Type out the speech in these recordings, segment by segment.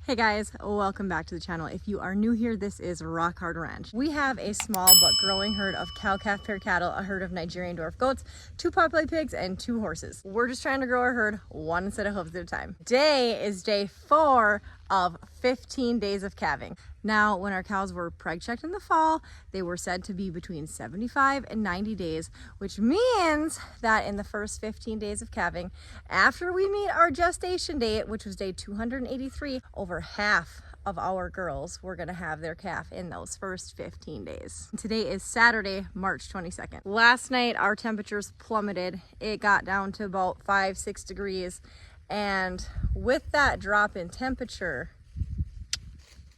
Hey guys, welcome back to the channel. If you are new here, this is Rock Hard Ranch. We have a small but growing herd of cow-calf pair cattle, a herd of Nigerian dwarf goats, 2 potbelly pigs, and 2 horses. We're just trying to grow our herd one set of hooves at a time. Today is day 4 of 15 days of calving. Now, when our cows were preg checked in the fall, they were said to be between 75 and 90 days, which means that in the first 15 days of calving, after we meet our gestation date, which was day 283, over half of our girls were gonna have their calf in those first 15 days. Today is Saturday, March 22nd. Last night, our temperatures plummeted. It got down to about 5-6 degrees. And with that drop in temperature,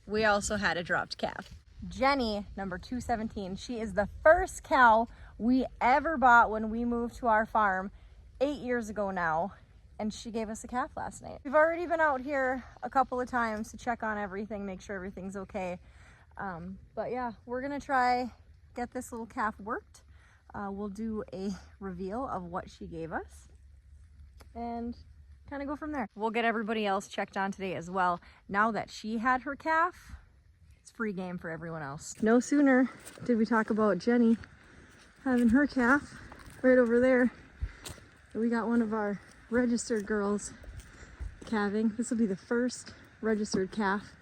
we also had a dropped calf. Jenny, number 217, she is the first cow we ever bought when we moved to our farm 8 years ago now. And she gave us a calf last night. We've already been out here a couple of times to check on everything, make sure everything's okay. But yeah, we're gonna try get this little calf worked. We'll do a reveal of what she gave us and kind of go from there. We'll get everybody else checked on today as well. Now that she had her calf, it's free game for everyone else. No sooner did we talk about Jenny having her calf right over there. We got one of our registered girls calving. This will be the first registered calf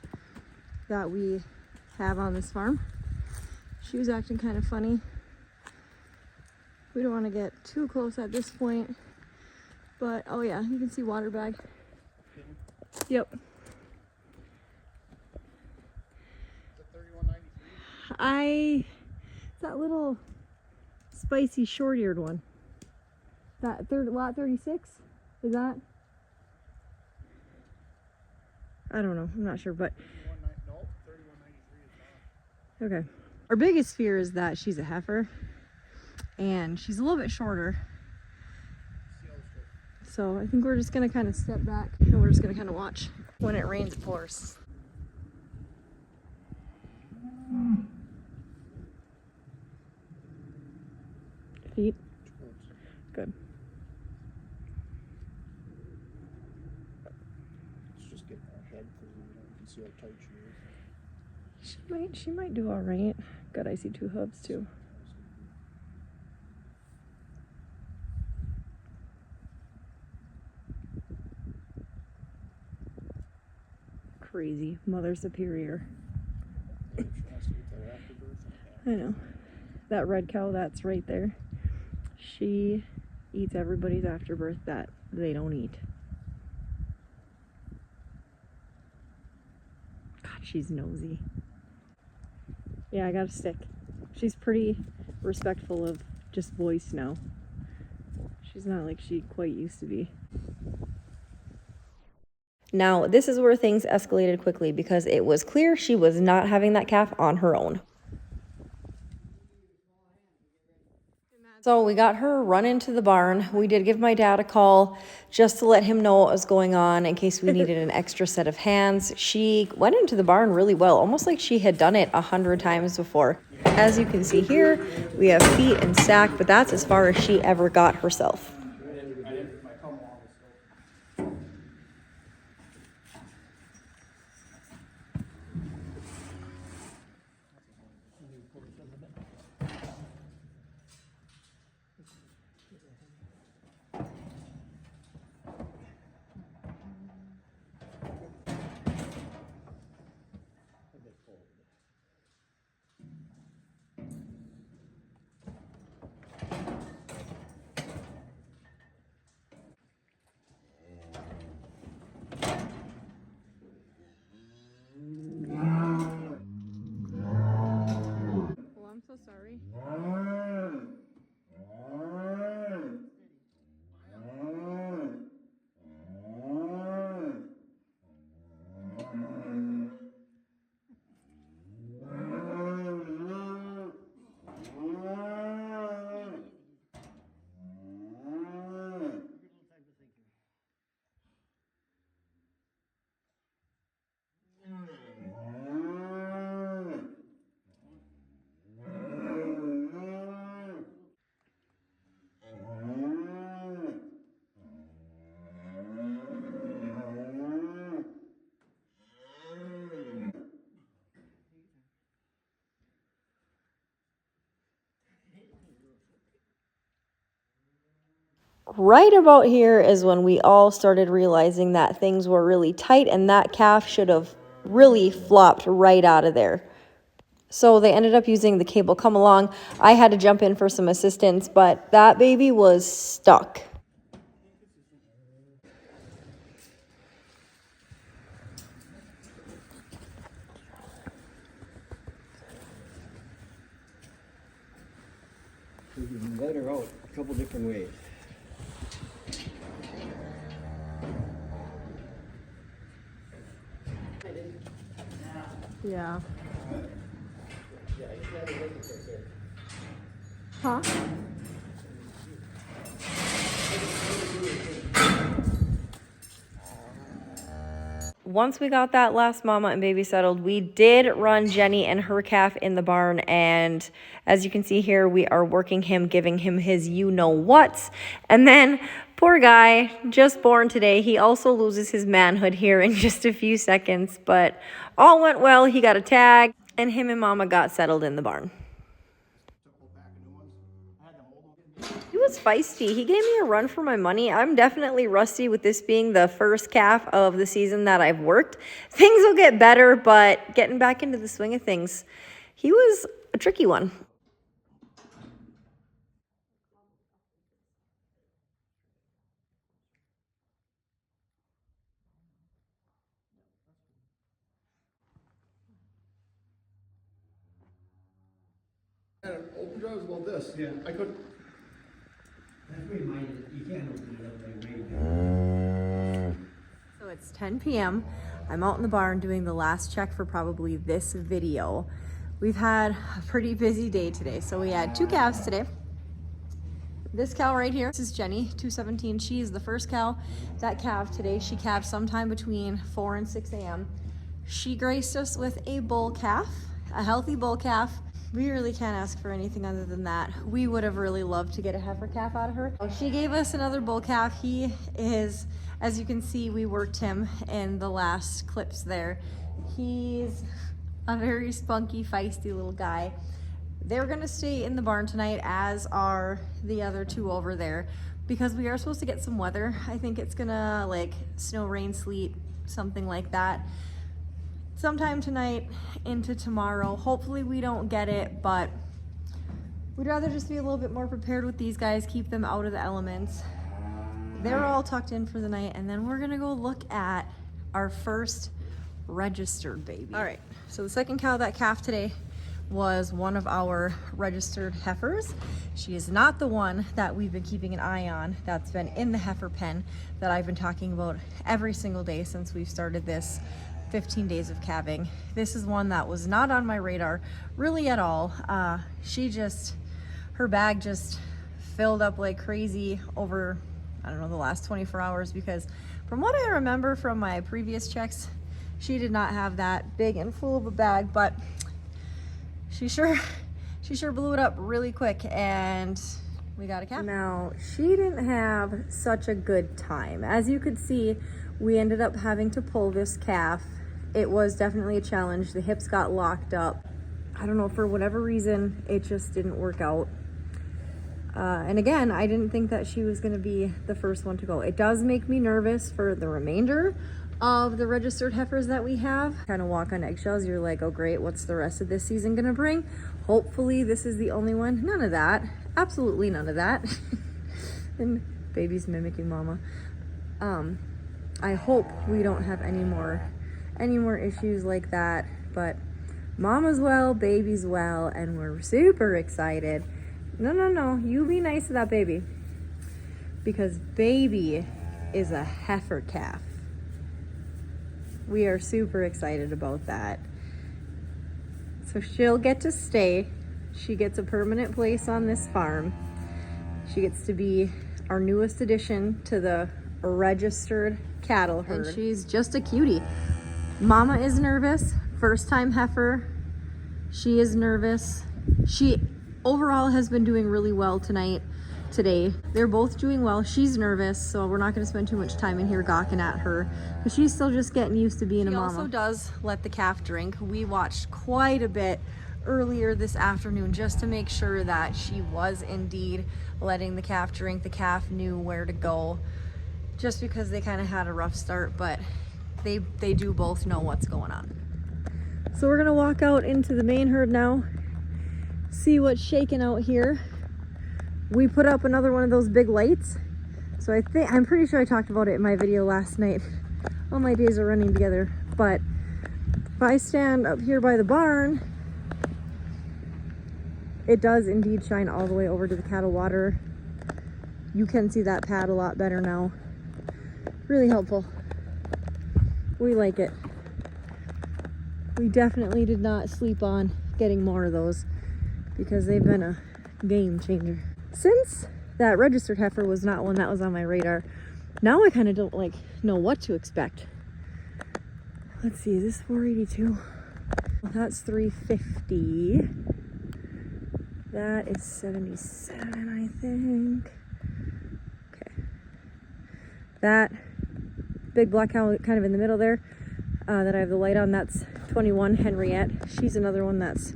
that we have on this farm. She was acting kind of funny. We don't want to get too close at this point, but oh yeah, you can see water bag. Yep. It's that little spicy short-eared one. That lot 36? Is that? I don't know. I'm not sure, but No, 3193 is not. okay. Our biggest fear is that she's a heifer, and she's a little bit shorter. So I think we're just gonna kind of step back, and we're just gonna kind of watch. When it rains, it pours. Feet. Good. See how tight she is. She might do all right. Good, I see 2 hooves too. Crazy mother superior. I know. That red cow that's right there, she eats everybody's afterbirth that they don't eat. She's nosy. Yeah, I got a stick. She's pretty respectful of just voice now. She's not like she quite used to be. Now, this is where things escalated quickly because it was clear she was not having that calf on her own. So we got her run into the barn. We did give my dad a call just to let him know what was going on in case we needed an extra set of hands. She went into the barn really well, almost like she had done it 100 times before. As you can see here, we have feet and sack, but that's as far as she ever got herself. Right about here is when we all started realizing that things were really tight and that calf should have really flopped right out of there. So they ended up using the cable come along. I had to jump in for some assistance, but that baby was stuck. We can let her out a couple different ways. Yeah. Huh? Once we got that last mama and baby settled, we did run Jenny and her calf in the barn, and as you can see here, we are working him, giving him his you-know-whats, and then poor guy, just born today, he also loses his manhood here in just a few seconds, but all went well. He got a tag, and him and mama got settled in the barn. He was feisty. He gave me a run for my money. I'm definitely rusty with this being the first calf of the season that I've worked. Things will get better, but getting back into the swing of things, he was a tricky one. Open jaws about this. Yeah. I could. That's reminded, you can't open it up there, maybe. So it's 10 p.m. I'm out in the barn doing the last check for probably this video. We've had a pretty busy day today. So we had 2 calves today. This cow right here, this is Jenny, 217. She is the first cow that calved today. She calved sometime between 4 and 6 a.m. She graced us with a bull calf, a healthy bull calf. We really can't ask for anything other than that. We would have really loved to get a heifer calf out of her. She gave us another bull calf. He is, as you can see, we worked him in the last clips there. He's a very spunky, feisty little guy. They're gonna stay in the barn tonight, as are the other 2 over there, because we are supposed to get some weather. I think it's gonna like snow, rain, sleet, something like that. Sometime tonight into tomorrow. Hopefully we don't get it, but we'd rather just be a little bit more prepared with these guys, keep them out of the elements. They're all tucked in for the night, and then we're gonna go look at our first registered baby. All right, so the second cow that calved today was one of our registered heifers. She is not the one that we've been keeping an eye on that's been in the heifer pen that I've been talking about every single day since we've started this 15 days of calving. This is one that was not on my radar really at all. Her bag just filled up like crazy over, I don't know, the last 24 hours, because from what I remember from my previous checks, she did not have that big and full of a bag, but she sure blew it up really quick, and we got a calf. Now, she didn't have such a good time. As you could see, we ended up having to pull this calf. It was definitely a challenge. The hips got locked up. I don't know, for whatever reason, it just didn't work out. And again, I didn't think that she was gonna be the first one to go. It does make me nervous for the remainder of the registered heifers that we have. Kind of walk on eggshells. You're like, oh great, what's the rest of this season gonna bring? Hopefully this is the only one. None of that. Absolutely none of that. And baby's mimicking mama. I hope we don't have any more issues like that, but mama's well, baby's well, and we're super excited. No, you be nice to that baby, because baby is a heifer calf. We are super excited about that. So she'll get to stay. She gets a permanent place on this farm. She gets to be our newest addition to the registered cattle herd. And she's just a cutie. Mama is nervous. First time heifer. She is nervous. She overall has been doing really well today. They're both doing well. She's nervous, so we're not going to spend too much time in here gawking at her, because she's still just getting used to being a mama. She also does let the calf drink. We watched quite a bit earlier this afternoon just to make sure that she was indeed letting the calf drink. The calf knew where to go, just because they kind of had a rough start, but they do both know what's going on. So we're gonna walk out into the main herd now, see what's shaking out here. We put up another one of those big lights. So I'm pretty sure I talked about it in my video last night. All my days are running together, but if I stand up here by the barn, it does indeed shine all the way over to the cattle water. You can see that pad a lot better now. Really helpful. We like it. We definitely did not sleep on getting more of those because they've been a game changer. Since that registered heifer was not one that was on my radar, now I kind of don't know what to expect. Let's see, is this 482? Well, that's 350. That is 77, I think. Okay. That big black cow kind of in the middle there, that I have the light on, that's 21 Henriette. She's another one that's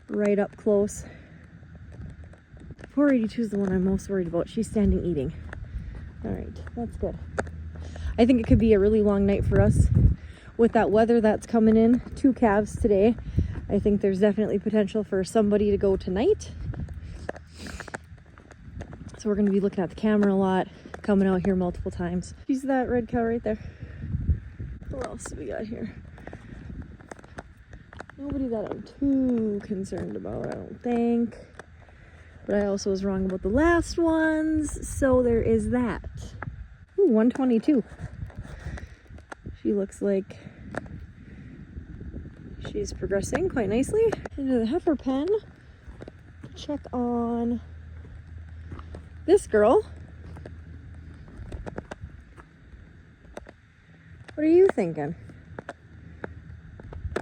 right up close. 482 is the one I'm most worried about. She's standing eating. All right, that's good. I think it could be a really long night for us with that weather that's coming in. 2 calves today. I think there's definitely potential for somebody to go tonight. So we're going to be looking at the camera a lot, coming out here multiple times. She's that red cow right there. What else do we got here? Nobody that I'm too concerned about, I don't think. But I also was wrong about the last ones, so there is that. Ooh, 122. She looks like she's progressing quite nicely. Into the heifer pen to check on this girl. What are you thinking?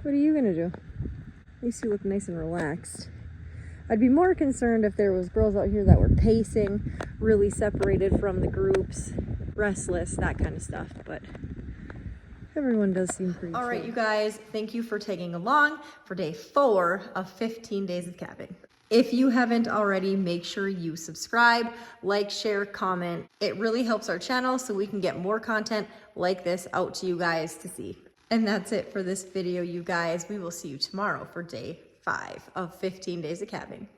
What are you gonna do? At least you look nice and relaxed. I'd be more concerned if there was girls out here that were pacing, really separated from the groups, restless, that kind of stuff, but everyone does seem pretty chill. All right, you guys, thank you for tagging along for day 4 of 15 days of calving. If you haven't already, make sure you subscribe, like, share, comment. It really helps our channel so we can get more content like this out to you guys to see. And that's it for this video, you guys. We will see you tomorrow for day 5 of 15 days of calving.